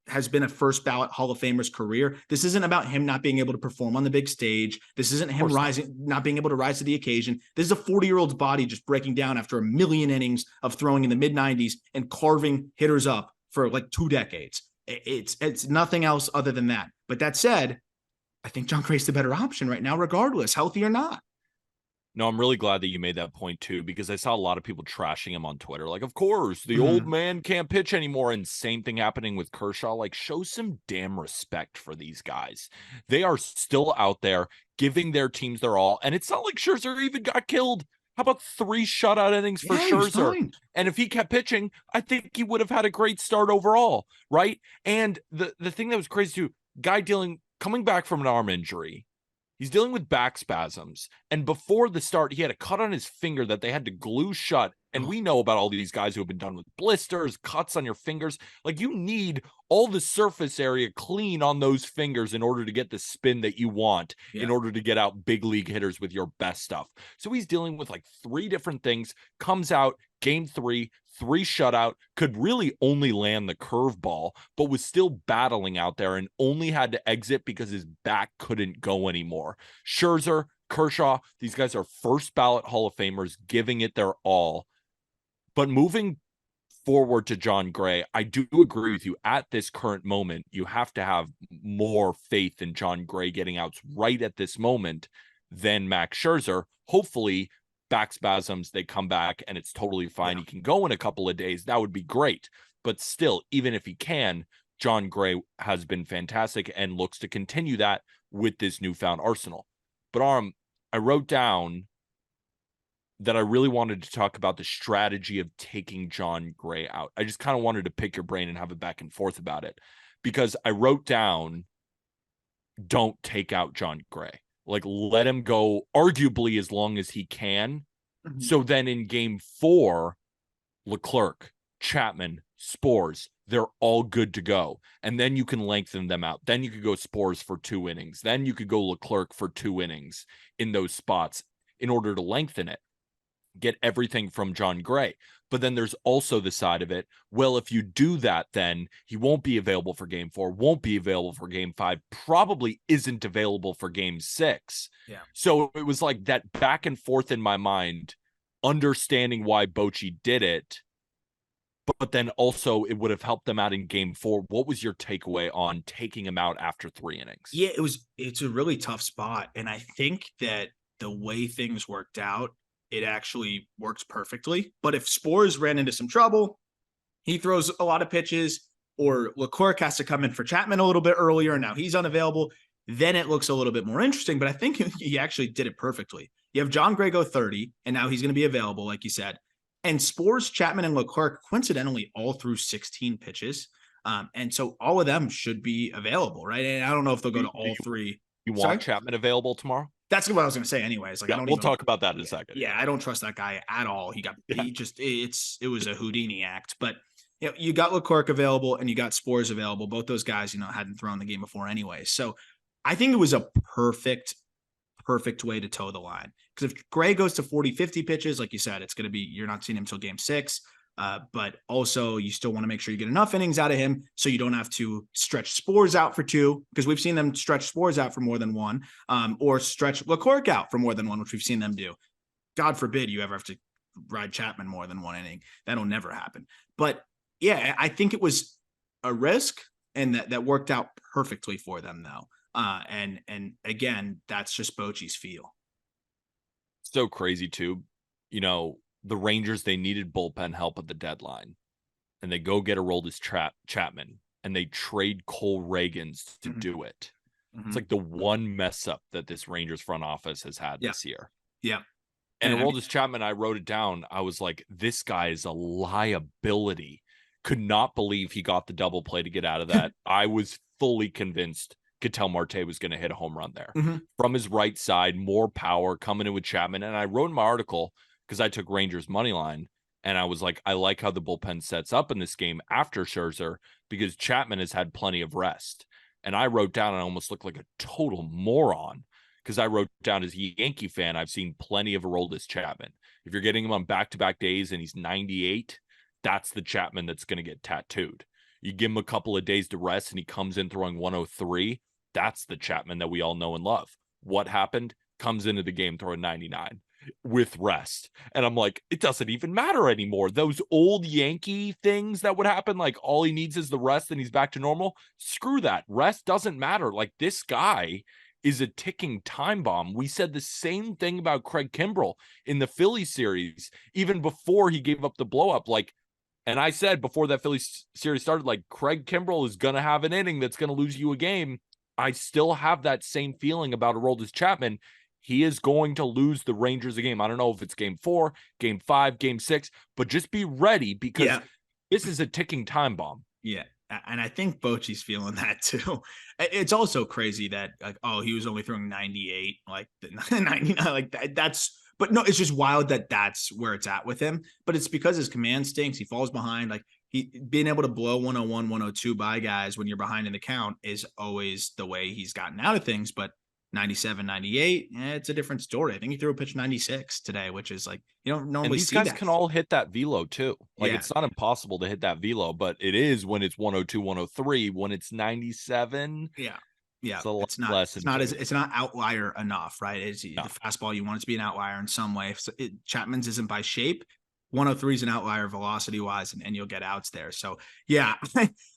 has been a first ballot Hall of Famer's career. This isn't about him not being able to perform on the big stage. This isn't him not being able to rise to the occasion. This is a 40-year-old's body just breaking down after a million innings of throwing in the mid-90s and carving hitters up for like 2 decades. It's nothing else other than that. But that said, I think Jon Gray's the better option right now, regardless, healthy or not. No, I'm really glad that you made that point too, because I saw a lot of people trashing him on Twitter. Like, of course, the old man can't pitch anymore. And same thing happening with Kershaw. Like, show some damn respect for these guys. They are still out there giving their teams their all. And it's not like Scherzer even got killed. How about 3 shutout innings for Scherzer? And if he kept pitching, I think he would have had a great start overall, right? And the thing that was crazy too, guy coming back from an arm injury. He's dealing with back spasms. And before the start, he had a cut on his finger that they had to glue shut. And we know about all these guys who have been done with blisters, cuts on your fingers. Like, you need all the surface area clean on those fingers in order to get the spin that you want, in order to get out big league hitters with your best stuff. So he's dealing with like 3 different things, comes out game 3 shutout, could really only land the curveball, but was still battling out there and only had to exit because his back couldn't go anymore. Scherzer, Kershaw, these guys are first ballot Hall of Famers giving it their all. But moving forward to Jon Gray, I do agree with you. At this current moment, you have to have more faith in Jon Gray getting outs right at this moment than Max Scherzer. Hopefully, back spasms, they come back and it's totally fine. He can go in a couple of days. That would be great. But still, even if he can, Jon Gray has been fantastic and looks to continue that with this newfound arsenal. But I wrote down that I really wanted to talk about the strategy of taking Jon Gray out. I just kind of wanted to pick your brain and have a back and forth about it, because I wrote down, don't take out Jon Gray. Like, let him go arguably as long as he can. So then in game 4, Leclerc, Chapman, Spores, they're all good to go. And then you can lengthen them out. Then you could go Spores for 2 innings. Then you could go Leclerc for 2 innings in those spots in order to lengthen it. Get everything from Jon Gray. But then there's also the side of it, well, if you do that, then he won't be available for game 4, won't be available for game 5, probably isn't available for game 6. Yeah. So it was like that back and forth in my mind, understanding why Bochy did it, but then also it would have helped them out in game 4. What was your takeaway on taking him out after 3 innings? Yeah, it's a really tough spot. And I think that the way things worked out, it actually works perfectly. But if Spores ran into some trouble, he throws a lot of pitches, or Leclerc has to come in for Chapman a little bit earlier, and now he's unavailable, then it looks a little bit more interesting. But I think he actually did it perfectly. You have Jon Gray go 30, and now he's going to be available, like you said. And Spores, Chapman, and Leclerc coincidentally all threw 16 pitches. And so all of them should be available, right? And I don't know if they'll go to all 3. You want Chapman available tomorrow? That's what I was going to say anyways. Like, we'll talk about that in a second. Yeah, I don't trust that guy at all. It was a Houdini act. But you got Leclerc available and you got Spores available. Both those guys, hadn't thrown the game before anyway. So I think it was a perfect way to toe the line. Because if Gray goes to 40, 50 pitches, like you said, it's going to be, you're not seeing him until game 6. But also you still want to make sure you get enough innings out of him so you don't have to stretch Spores out for 2, because we've seen them stretch Spores out for more than 1, or stretch Leclerc out for more than 1, which we've seen them do. God forbid you ever have to ride Chapman more than 1 inning. That'll never happen. But yeah, I think it was a risk, and that worked out perfectly for them though. And again, that's just Bochy's feel. So crazy too. The Rangers, they needed bullpen help at the deadline, and they go get Aroldis Chapman, and they trade Cole Reagans to do it. It's like the one mess up that this Rangers front office has had this year. Yeah. And Aroldis Chapman, I wrote it down. I was like, this guy is a liability. Could not believe he got the double play to get out of that. I was fully convinced Ketel Marte was going to hit a home run there. From his right side, more power coming in with Chapman. And I wrote in my article, because I took Rangers money line, and I was like, I like how the bullpen sets up in this game after Scherzer, because Chapman has had plenty of rest. And I wrote down, and I almost looked like a total moron, because I wrote down, as a Yankee fan, I've seen plenty of Aroldis Chapman. If you're getting him on back-to-back days and he's 98, that's the Chapman that's going to get tattooed. You give him a couple of days to rest and he comes in throwing 103. That's the Chapman that we all know and love. What happened? Comes into the game throwing 99 with rest. And I'm like, it doesn't even matter anymore. Those old Yankee things that would happen, like all he needs is the rest and he's back to normal. Screw that. Rest doesn't matter. Like, this guy is a ticking time bomb. We said the same thing about Craig Kimbrell in the Phillies series, even before he gave up the blow up. Like, and I said before that Phillies series started, like, Craig Kimbrell is going to have an inning that's going to lose you a game. I still have that same feeling about Aroldis Chapman. He is going to lose the Rangers a game. I don't know if it's game 4, game 5, game 6, but just be ready, because this is a ticking time bomb. Yeah. And I think Bochy's feeling that too. It's also crazy that, like, oh, he was only throwing 98, like 99, like that's, but no, it's just wild that that's where it's at with him. But it's because his command stinks. He falls behind. Like, he being able to blow 101, 102 by guys when you're behind in the count is always the way he's gotten out of things. But 97, 98, it's a different story. I think he threw a pitch 96 today, which is like, you don't normally see that. And these guys can all hit that velo too. Like, it's not impossible to hit that velo, but it is when it's 102, 103. When it's 97, it's not outlier enough, right? It's the fastball. You want it to be an outlier in some way. So Chapman's isn't by shape. 103 is an outlier velocity wise, and you'll get outs there. So yeah,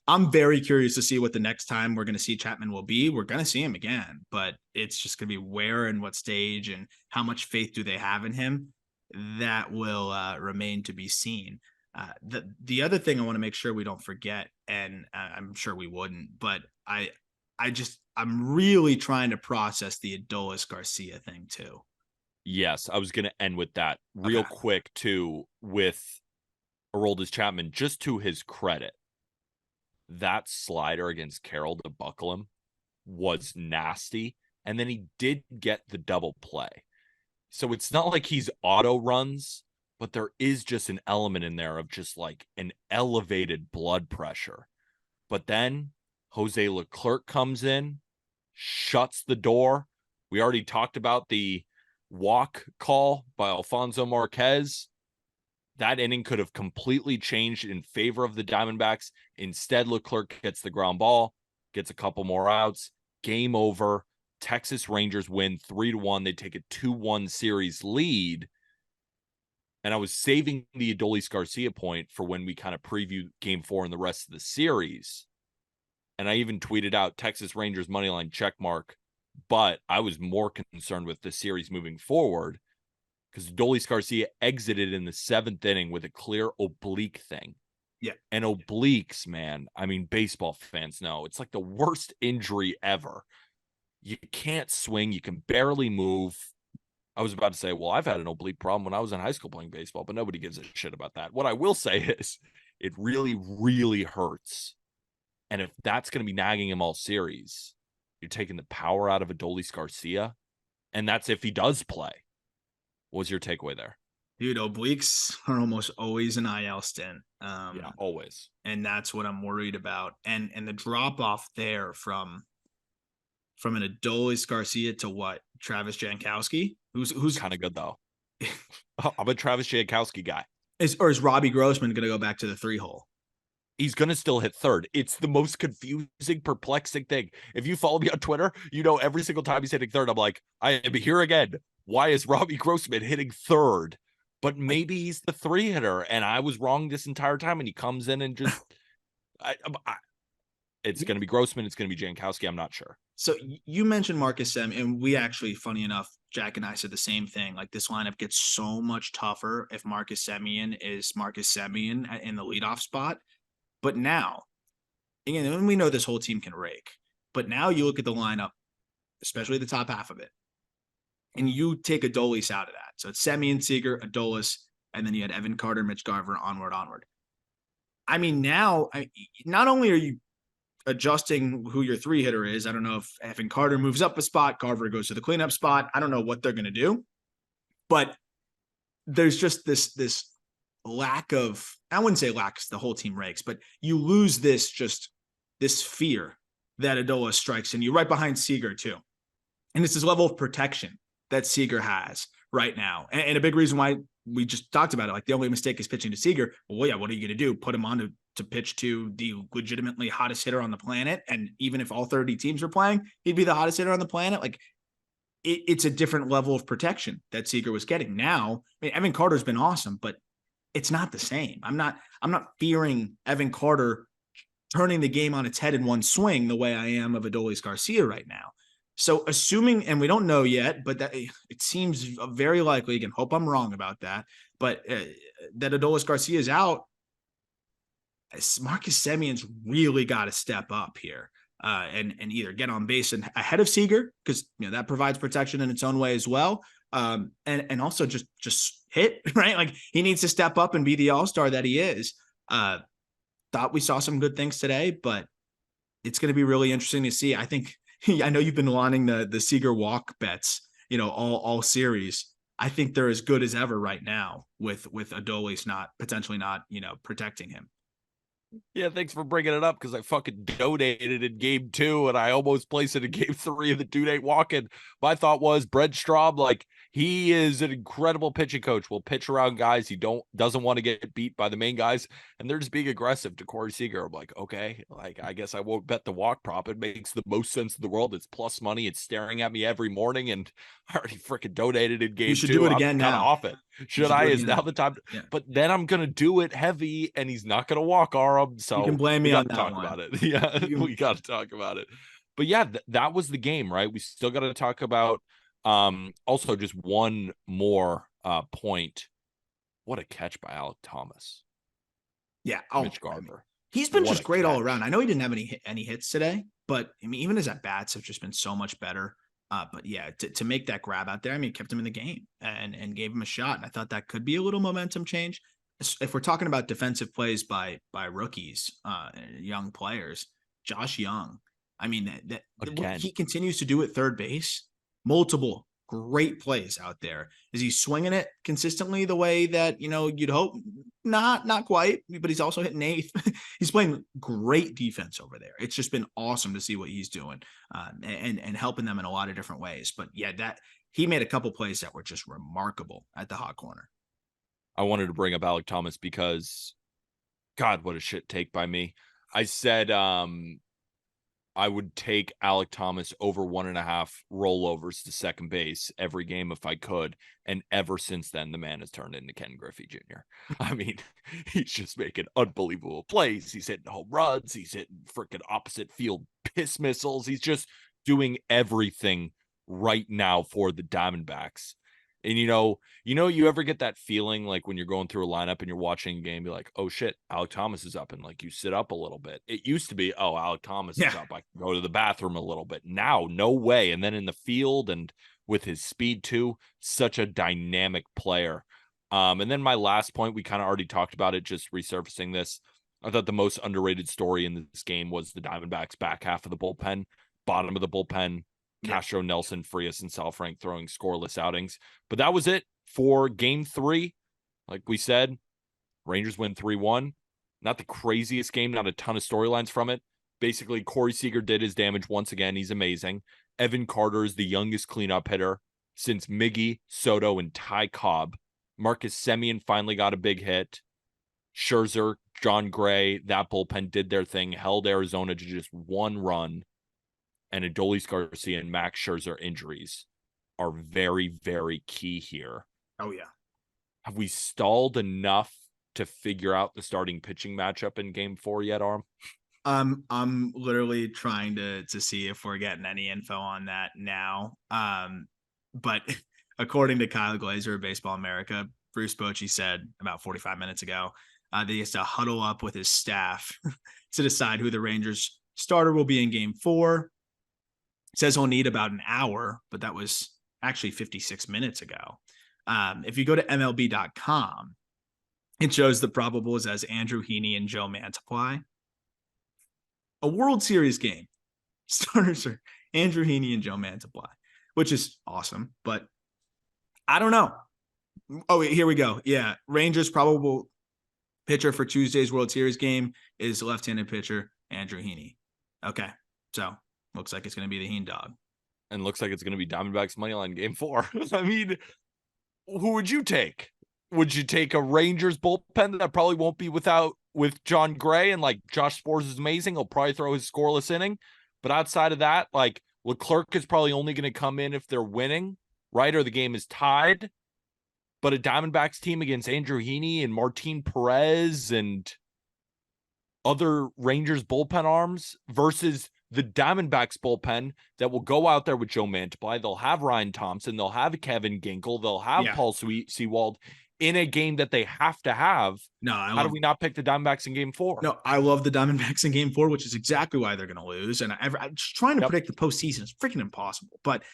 I'm very curious to see what the next time we're going to see Chapman will be. We're going to see him again, but it's just going to be where and what stage and how much faith do they have in him. That will remain to be seen. The other thing I want to make sure we don't forget, and I'm sure we wouldn't, but I'm really trying to process the Adolis Garcia thing too. Yes, I was going to end with that real quick too, with Aroldis Chapman. Just to his credit, that slider against Carroll to buckle him was nasty, and then he did get the double play. So it's not like he's auto runs, but there is just an element in there of just like an elevated blood pressure. But then Jose Leclerc comes in, shuts the door. We already talked about the walk call by Alfonso Marquez. That inning could have completely changed in favor of the Diamondbacks. Instead, Leclerc gets the ground ball, gets a couple more outs, game over. Texas Rangers win 3-1. They take a 2-1 series lead. And I was saving the Adolis Garcia point for when we kind of preview game 4 and the rest of the series. And I even tweeted out Texas Rangers moneyline check mark. But I was more concerned with the series moving forward, because Adolis Garcia exited in the 7th inning with a clear oblique thing. Yeah. And obliques, man, I mean, baseball fans know it's like the worst injury ever. You can't swing. You can barely move. I was about to say, well, I've had an oblique problem when I was in high school playing baseball, but nobody gives a shit about that. What I will say is it really, really hurts. And if that's going to be nagging him all series, you're taking the power out of Adolis Garcia, and that's if he does play. What was your takeaway there? Dude, obliques are almost always an IL stint. Yeah, always. And that's what I'm worried about. And the drop off there from an Adolis Garcia to what? Travis Jankowski, who's kind of good though. I'm a Travis Jankowski guy. Is Robbie Grossman going to go back to the 3-hole? He's going to still hit third. It's the most confusing, perplexing thing. If you follow me on Twitter, you know every single time he's hitting third, I'm like, I am here again. Why is Robbie Grossman hitting third? But maybe he's the 3-hitter, and I was wrong this entire time, and he comes in and just it's going to be Grossman. It's going to be Jankowski. I'm not sure. So you mentioned Marcus Semien, and we actually, funny enough, Jack and I said the same thing. Like, this lineup gets so much tougher if Marcus Semien is Marcus Semien in the leadoff spot. But now, and we know this whole team can rake, but now you look at the lineup, especially the top half of it, and you take Adolis out of that. So it's Semien, Seager, Adolis, and then you had Evan Carter, Mitch Garver, onward. I mean, now, not only are you adjusting who your 3-hitter is, I don't know if Evan Carter moves up a spot, Carver goes to the cleanup spot. I don't know what they're going to do, but there's just this lack of, I wouldn't say lack because the whole team rakes, but you lose this fear that Adolis strikes in you right behind Seager too. And it's this level of protection that Seager has right now. And a big reason why we just talked about it, like the only mistake is pitching to Seager. Well, yeah, what are you going to do? Put him on to pitch to the legitimately hottest hitter on the planet. And even if all 30 teams were playing, he'd be the hottest hitter on the planet. Like it's a different level of protection that Seager was getting. Now, I mean, Evan Carter's been awesome, but it's not the same. I'm not fearing Evan Carter turning the game on its head in one swing the way I am of Adolis Garcia right now. So assuming, and we don't know yet, but that it seems very likely, again, hope I'm wrong about that, but that Adolis Garcia is out, Marcus Semion's really got to step up here and either get on base and ahead of Seager, because that provides protection in its own way as well. And also just hit, right? Like he needs to step up and be the all-star that he is. Thought we saw some good things today, but it's going to be really interesting to see. I think, I know you've been wanting the Seager walk bets, all series. I think they're as good as ever right now with Adolis potentially not protecting him. Yeah, thanks for bringing it up because I fucking donated in game 2 and I almost placed it in game 3 of the 2-day walk-in. My thought was Brent Straub, like he is an incredible pitching coach. Will pitch around guys he doesn't want to get beat by the main guys, and they're just being aggressive to Corey Seager. I'm like, okay, like I guess I won't bet the walk prop. It makes the most sense in the world. It's plus money. It's staring at me every morning, and I already freaking donated in game 2. You should do it again now. Off it. Should I? Is now the time? Yeah. But then I'm gonna do it heavy, and he's not gonna walk Aram. So you can blame me on that talk one. About it. Yeah, we got to talk about it. But yeah, that was the game, right? We still got to talk about also just one more point. What a catch by Alec Thomas. Yeah, Mitch Garver. He's been just great all around. I know he didn't have any hits today, but I mean, even his at bats have just been so much better. But yeah, to make that grab out there, I mean, kept him in the game and gave him a shot. And I thought that could be a little momentum change. If we're talking about defensive plays by rookies, young players, Josh Young, I mean, that he continues to do at third base, multiple great plays out there. Is he swinging it consistently the way that, you'd hope? Not quite, but he's also hitting eighth. He's playing great defense over there. It's just been awesome to see what he's doing and helping them in a lot of different ways. But yeah, that he made a couple plays that were just remarkable at the hot corner. I wanted to bring up Alec Thomas because, God, what a shit take by me. I said I would take Alec Thomas over 1.5 rollovers to second base every game if I could. And ever since then, the man has turned into Ken Griffey Jr. I mean, he's just making unbelievable plays. He's hitting home runs. He's hitting freaking opposite field piss missiles. He's just doing everything right now for the Diamondbacks. And you ever get that feeling like when you're going through a lineup and you're watching a game, you're like, oh shit, Alec Thomas is up, and like you sit up a little bit. It used to be, oh, Alec Thomas is up, I can go to the bathroom a little bit. Now, no way. And then in the field and with his speed too, such a dynamic player. And then my last point, we kind of already talked about it, just resurfacing this. I thought the most underrated story in this game was the Diamondbacks back half of the bullpen, bottom of the bullpen. Castro, Nelson, Frias, and Salfrank throwing scoreless outings. But that was it for game 3. Like we said, Rangers win 3-1. Not the craziest game, not a ton of storylines from it. Basically, Corey Seager did his damage once again. He's amazing. Evan Carter is the youngest cleanup hitter since Miggy, Soto, and Ty Cobb. Marcus Semien finally got a big hit. Scherzer, Jon Gray, that bullpen did their thing, held Arizona to just 1 run. And Adolis Garcia and Max Scherzer injuries are very, very key here. Oh, yeah. Have we stalled enough to figure out the starting pitching matchup in game 4 yet, Arm? I'm literally trying to see if we're getting any info on that now. But according to Kyle Glazer of Baseball America, Bruce Bochy said about 45 minutes ago that he has to huddle up with his staff to decide who the Rangers starter will be in game 4. Says he'll need about an hour, but that was actually 56 minutes ago. If you go to MLB.com, It shows the probables as Andrew Heaney and Joe Mantiply. A World Series game. Starters are Andrew Heaney and Joe Mantiply, which is awesome. But I don't know. Oh, here we go. Yeah. Rangers probable pitcher for Tuesday's World Series game is left-handed pitcher Andrew Heaney. Okay. So looks like it's going to be the Heen dog. And looks like it's going to be Diamondbacks moneyline game 4. I mean, who would you take? Would you take a Rangers bullpen that probably won't be with Jon Gray, and like Josh Sborz is amazing. He'll probably throw his scoreless inning. But outside of that, like Leclerc is probably only going to come in if they're winning, right? Or the game is tied. But a Diamondbacks team against Andrew Heaney and Martin Perez and other Rangers bullpen arms versus the Diamondbacks bullpen that will go out there with Joe Mantiply. They'll have Ryan Thompson. They'll have Kevin Ginkel. They'll have Paul Sewald in a game that they have to have. No, how do we not pick the Diamondbacks in game 4? No, I love the Diamondbacks in game 4, which is exactly why they're going to lose. And I'm just trying to predict the postseason is freaking impossible. But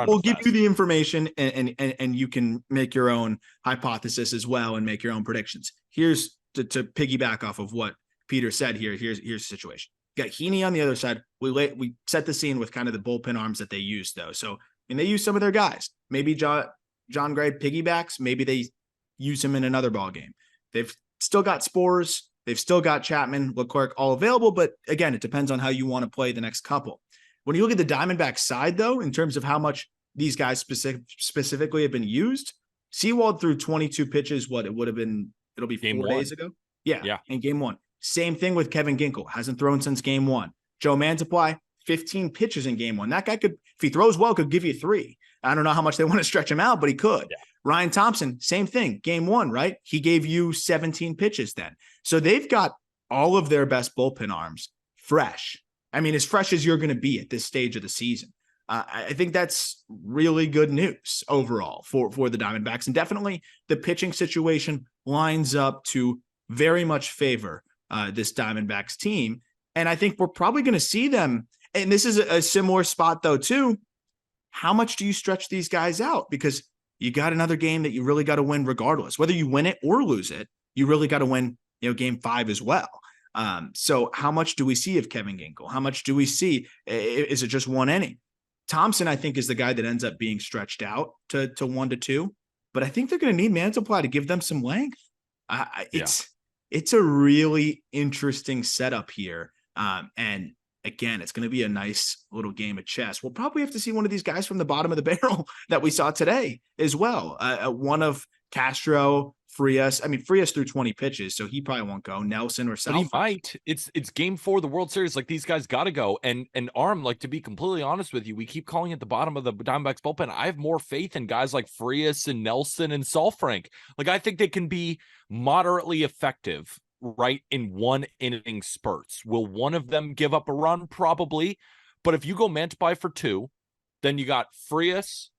we'll give you the information and you can make your own hypothesis as well and make your own predictions. Here's to piggyback off of what Peter said here. Here's the situation. Got Heaney on the other side. We set the scene with kind of the bullpen arms that they used, though. So, and they use some of their guys. Maybe Jon Gray piggybacks. Maybe they use him in another ball game. They've still got Sborz. They've still got Chapman, Leclerc, all available. But again, it depends on how you want to play the next couple. When you look at the Diamondbacks side, though, in terms of how much these guys specifically have been used, Sewald threw 22 pitches. It'll be game 4 1. days ago. Yeah. In game 1. Same thing with Kevin Ginkel. Hasn't thrown since game 1. Joe Mantiply, 15 pitches in game 1. That guy could, if he throws well, could give you 3. I don't know how much they want to stretch him out, but he could. Yeah. Ryan Thompson, same thing. Game 1, right? He gave you 17 pitches then. So they've got all of their best bullpen arms fresh. I mean, as fresh as you're going to be at this stage of the season. I think that's really good news overall for the Diamondbacks. And definitely the pitching situation lines up to very much favor this Diamondbacks team. And I think we're probably going to see them. And this is a similar spot, though, too. How much do you stretch these guys out? Because you got another game that you really got to win regardless. Whether you win it or lose it, you really got to win, game 5 as well. So how much do we see of Kevin Ginkel? How much do we see? Is it just one inning? Thompson, I think, is the guy that ends up being stretched out to 1 to 2. But I think they're going to need Mantiply to give them some length. It's a really interesting setup here. And again, it's going to be a nice little game of chess. We'll probably have to see one of these guys from the bottom of the barrel that we saw today as well. One of Castro, Frias. I mean, Frias threw 20 pitches, so he probably won't go. Nelson or South. But he might. It's game 4 of the World Series. Like, these guys got to go. And Arm, like, to be completely honest with you, we keep calling it the bottom of the Diamondbacks bullpen. I have more faith in guys like Frias and Nelson and Saalfrank. Like, I think they can be moderately effective, right, in 1 inning spurts. Will one of them give up a run? Probably. But if you go Mantiply for 2, then you got Frias,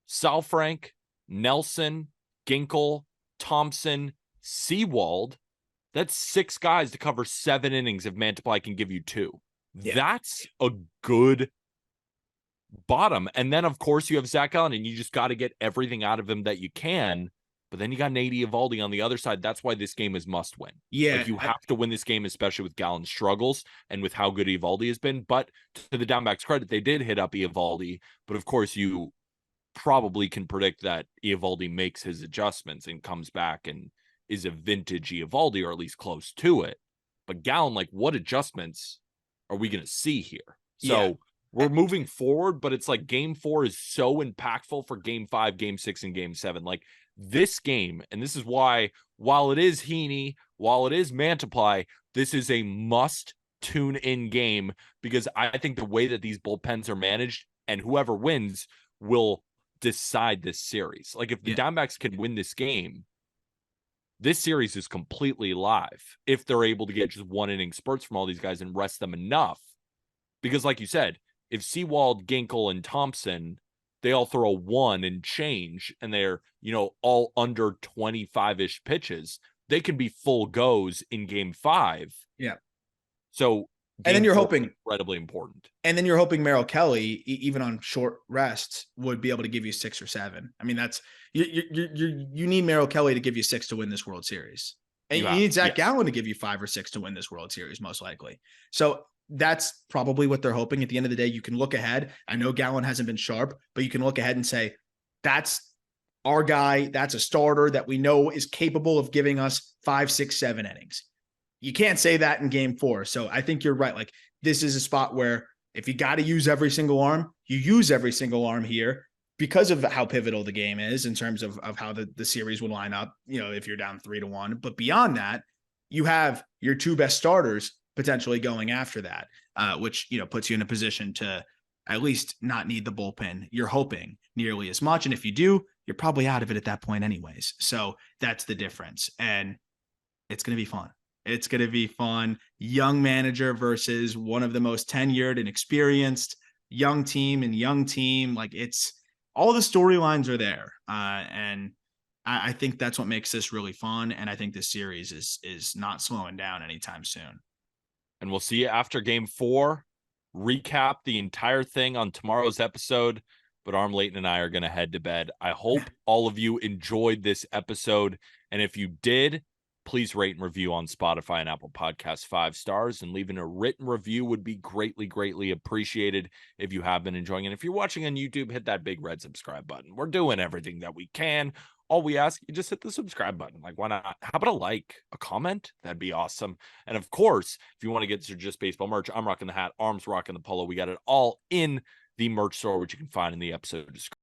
Saalfrank, Nelson, Ginkel, Thompson, Sewald. That's 6 guys to cover 7 innings if Mantiply can give you 2. Yeah. That's a good bottom. And then, of course, you have Zach Allen, and you just got to get everything out of him that you can. But then you got Nate Eovaldi on the other side. That's why this game is must win. Yeah. Like, you have to win this game, especially with Gallen's struggles and with how good Eovaldi has been. But to the Diamondbacks' credit, they did hit up Eovaldi. But of course, you probably can predict that Eovaldi makes his adjustments and comes back and is a vintage Eovaldi, or at least close to it. But Gallen, like, what adjustments are we going to see here? So we're moving forward, but it's like game 4 is so impactful for game 5, game 6, and game 7. Like, this game, and this is why, while it is Heaney, while it is Mantiply, this is a must tune in game, because I think the way that these bullpens are managed and whoever wins will decide this series. Like, if the Diamondbacks can win this game, this series is completely live if they're able to get just 1 inning spurts from all these guys and rest them enough. Because like you said, if Sewald, Ginkel, and Thompson, they all throw 1 and change, and they're, all under 25-ish pitches, they can be full goes in game 5. Yeah. So And then Game you're 4 hoping is incredibly important. And then you're hoping Merrill Kelly, even on short rests, would be able to give you 6 or 7. I mean, that's you need Merrill Kelly to give you 6 to win this World Series. And you need Zach Gallen to give you 5 or 6 to win this World Series, most likely. So that's probably what they're hoping. At the end of the day, you can look ahead. I know Gallen hasn't been sharp, but you can look ahead and say, that's our guy. That's a starter that we know is capable of giving us 5, 6, 7 innings. You can't say that in game 4. So I think you're right. Like, this is a spot where if you got to use every single arm, you use every single arm here because of how pivotal the game is in terms of how the series would line up, if you're down 3-1. But beyond that, you have your 2 best starters potentially going after that, which, puts you in a position to at least not need the bullpen. You're hoping nearly as much. And if you do, you're probably out of it at that point anyways. So that's the difference. And it's going to be fun. It's going to be fun. Young manager versus one of the most tenured and experienced young team. Like, it's all the storylines are there. And I think that's what makes this really fun. And I think this series is not slowing down anytime soon. And we'll see you after game 4. Recap the entire thing on tomorrow's episode. But Arm Layton and I are going to head to bed. I hope all of you enjoyed this episode. And if you did, please rate and review on Spotify and Apple Podcasts 5 stars, and leaving a written review would be greatly, greatly appreciated if you have been enjoying it. If you're watching on YouTube, hit that big red subscribe button. We're doing everything that we can. All we ask, you just hit the subscribe button. Like, why not? How about a like, a comment? That'd be awesome. And of course, if you want to get your Just Baseball merch, I'm rocking the hat, Arm's rocking the polo. We got it all in the merch store, which you can find in the episode description.